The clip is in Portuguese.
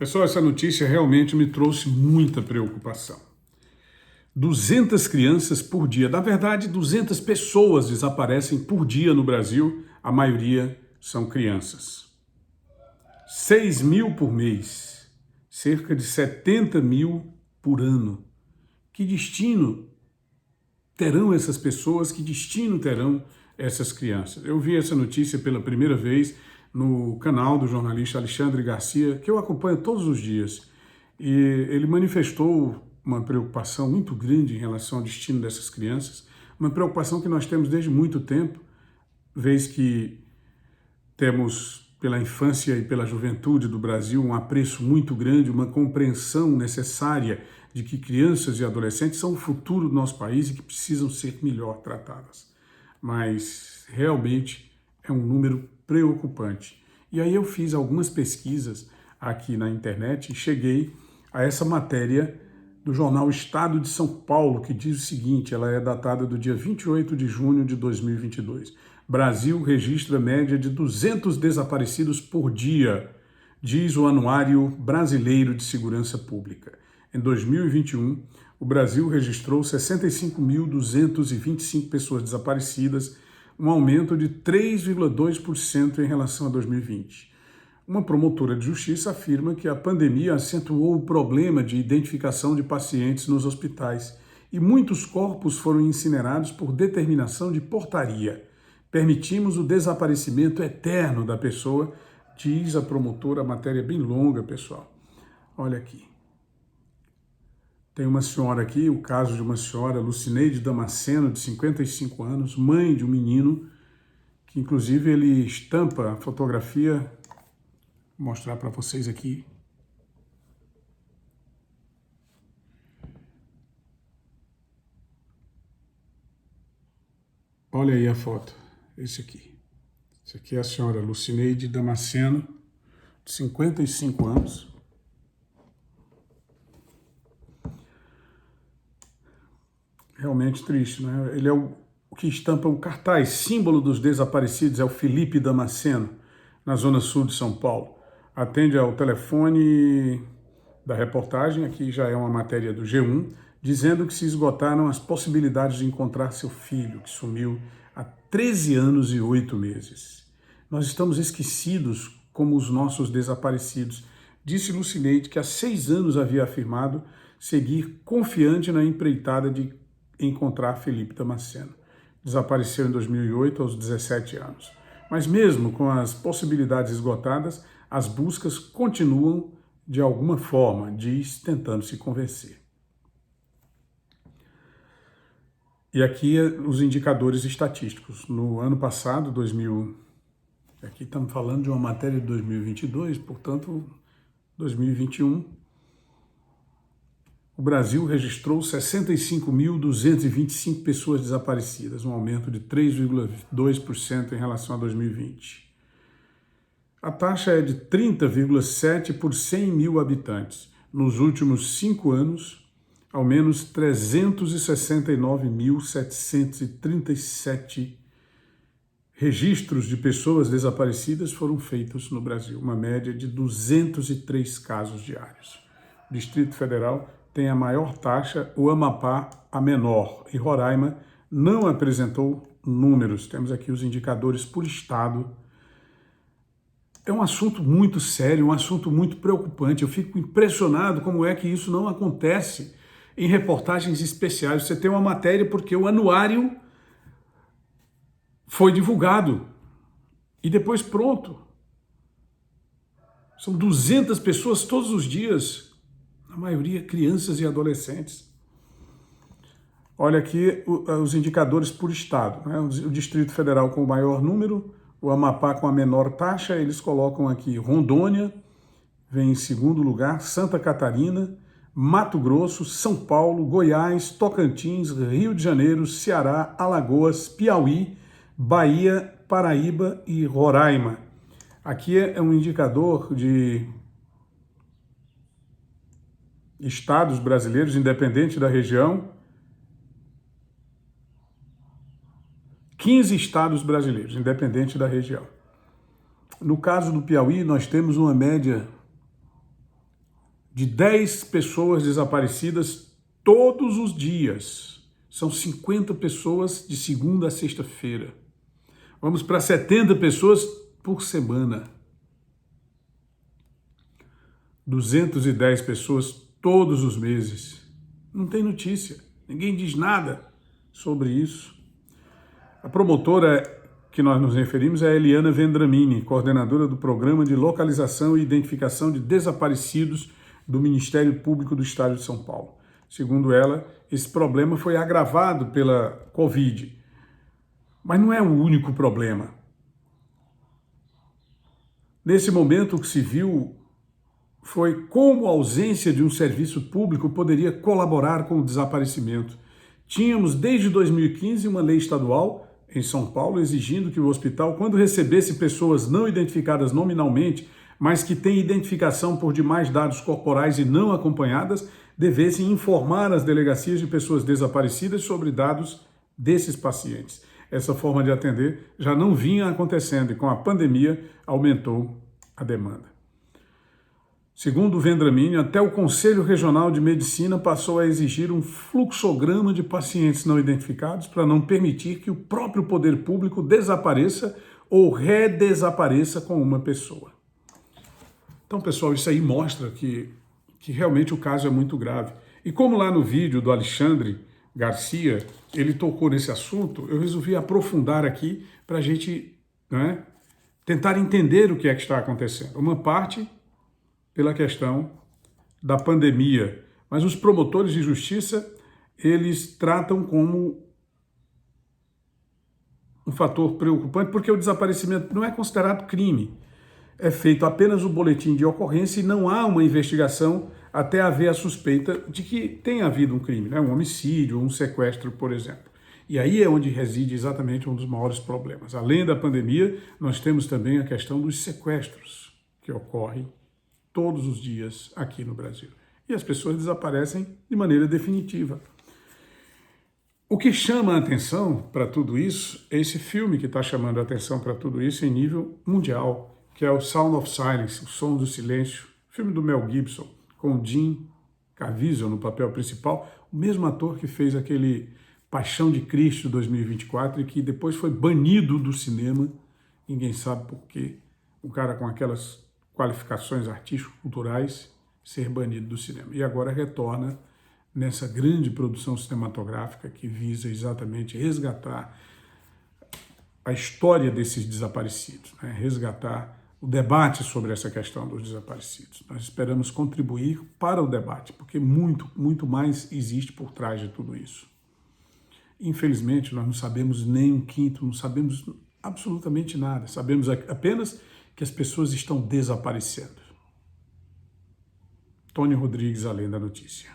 Pessoal, essa notícia realmente me trouxe muita preocupação. 200 crianças por dia, na verdade 200 pessoas desaparecem por dia no Brasil, a maioria são crianças. 6.000 por mês, cerca de 70.000 por ano. Que destino terão essas pessoas, que destino terão essas crianças? Eu vi essa notícia pela primeira vez no canal do jornalista Alexandre Garcia, que eu acompanho todos os dias, e ele manifestou uma preocupação muito grande em relação ao destino dessas crianças, uma preocupação que nós temos desde muito tempo, vez que temos pela infância e pela juventude do Brasil um apreço muito grande, uma compreensão necessária de que crianças e adolescentes são o futuro do nosso país e que precisam ser melhor tratadas. Mas realmente é um número preocupante. E aí eu fiz algumas pesquisas aqui na internet e cheguei a essa matéria do jornal Estado de São Paulo, que diz o seguinte, ela é datada do dia 28 de junho de 2022. Brasil registra média de 200 desaparecidos por dia, diz o Anuário Brasileiro de Segurança Pública. Em 2021, o Brasil registrou 65.225 pessoas desaparecidas, um aumento de 3,2% em relação a 2020. Uma promotora de justiça afirma que a pandemia acentuou o problema de identificação de pacientes nos hospitais e muitos corpos foram incinerados por determinação de portaria. Permitimos o desaparecimento eterno da pessoa, diz a promotora, a matéria é bem longa, pessoal. Olha aqui. Tem uma senhora aqui, o caso de uma senhora, Lucineide Damasceno, de 55 anos, mãe de um menino, que inclusive ele estampa a fotografia, vou mostrar para vocês aqui. Olha aí a foto, esse aqui. Esse aqui é a senhora Lucineide Damasceno, de 55 anos. Realmente triste, né? Ele é o que estampa o cartaz, símbolo dos desaparecidos, é o Felipe Damasceno, na zona sul de São Paulo. Atende ao telefone da reportagem, aqui já é uma matéria do G1, dizendo que se esgotaram as possibilidades de encontrar seu filho, que sumiu há 13 anos e 8 meses. Nós estamos esquecidos como os nossos desaparecidos. Disse Lucineide que há 6 anos havia afirmado seguir confiante na empreitada de encontrar Felipe Damasceno. Desapareceu em 2008, aos 17 anos. Mas mesmo com as possibilidades esgotadas, as buscas continuam de alguma forma, diz, tentando se convencer. E aqui os indicadores estatísticos. No ano passado, aqui estamos falando de uma matéria de 2022, portanto, 2021, o Brasil registrou 65.225 pessoas desaparecidas, um aumento de 3,2% em relação a 2020. A taxa é de 30,7 por 100 mil habitantes. Nos últimos 5 anos, ao menos 369.737 registros de pessoas desaparecidas foram feitos no Brasil, uma média de 203 casos diários. O Distrito Federal tem a maior taxa, o Amapá a menor, e Roraima não apresentou números. Temos aqui os indicadores por estado. É um assunto muito sério, um assunto muito preocupante. Eu fico impressionado como é que isso não acontece em reportagens especiais. Você tem uma matéria porque o anuário foi divulgado e depois pronto. São 200 pessoas todos os dias, a maioria crianças e adolescentes. Olha aqui os indicadores por estado, né? O Distrito Federal com o maior número, o Amapá com a menor taxa, eles colocam aqui Rondônia, vem em segundo lugar, Santa Catarina, Mato Grosso, São Paulo, Goiás, Tocantins, Rio de Janeiro, Ceará, Alagoas, Piauí, Bahia, Paraíba e Roraima. Aqui é um indicador de estados brasileiros, independente da região. 15 estados brasileiros, independente da região. No caso do Piauí, nós temos uma média de 10 pessoas desaparecidas todos os dias. São 50 pessoas de segunda a sexta-feira. Vamos para 70 pessoas por semana. 210 pessoas todos os meses. Não tem notícia, ninguém diz nada sobre isso. A promotora que nós nos referimos é a Eliana Vendramini, coordenadora do Programa de Localização e Identificação de Desaparecidos do Ministério Público do Estado de São Paulo. Segundo ela, esse problema foi agravado pela Covid. Mas não é o único problema. Nesse momento, o que se viu foi como a ausência de um serviço público poderia colaborar com o desaparecimento. Tínhamos, desde 2015, uma lei estadual em São Paulo exigindo que o hospital, quando recebesse pessoas não identificadas nominalmente, mas que têm identificação por demais dados corporais e não acompanhadas, devesse informar as delegacias de pessoas desaparecidas sobre dados desses pacientes. Essa forma de atender já não vinha acontecendo e com a pandemia aumentou a demanda. Segundo o Vendramini, até o Conselho Regional de Medicina passou a exigir um fluxograma de pacientes não identificados para não permitir que o próprio poder público desapareça ou redesapareça com uma pessoa. Então, pessoal, isso aí mostra que realmente o caso é muito grave. E como lá no vídeo do Alexandre Garcia, ele tocou nesse assunto, eu resolvi aprofundar aqui para a gente, tentar entender o que é que está acontecendo. Uma parte pela questão da pandemia, mas os promotores de justiça, eles tratam como um fator preocupante, porque o desaparecimento não é considerado crime. É feito apenas o boletim de ocorrência e não há uma investigação até haver a suspeita de que tenha havido um crime, um homicídio, um sequestro, por exemplo. E aí é onde reside exatamente um dos maiores problemas. Além da pandemia, nós temos também a questão dos sequestros que ocorrem todos os dias aqui no Brasil. E as pessoas desaparecem de maneira definitiva. O que chama a atenção para tudo isso é esse filme que está chamando a atenção para tudo isso em nível mundial, que é o Sound of Silence, O Som do Silêncio, filme do Mel Gibson, com o Jim Caviezel no papel principal, o mesmo ator que fez aquele Paixão de Cristo 2024 e que depois foi banido do cinema, ninguém sabe por quê, um cara com aquelas qualificações artístico-culturais ser banido do cinema. E agora retorna nessa grande produção cinematográfica que visa exatamente resgatar a história desses desaparecidos, resgatar o debate sobre essa questão dos desaparecidos. Nós esperamos contribuir para o debate, porque muito, muito mais existe por trás de tudo isso. Infelizmente, nós não sabemos nem um quinto, não sabemos absolutamente nada. Sabemos apenas que as pessoas estão desaparecendo. Tony Rodrigues, Além da Notícia.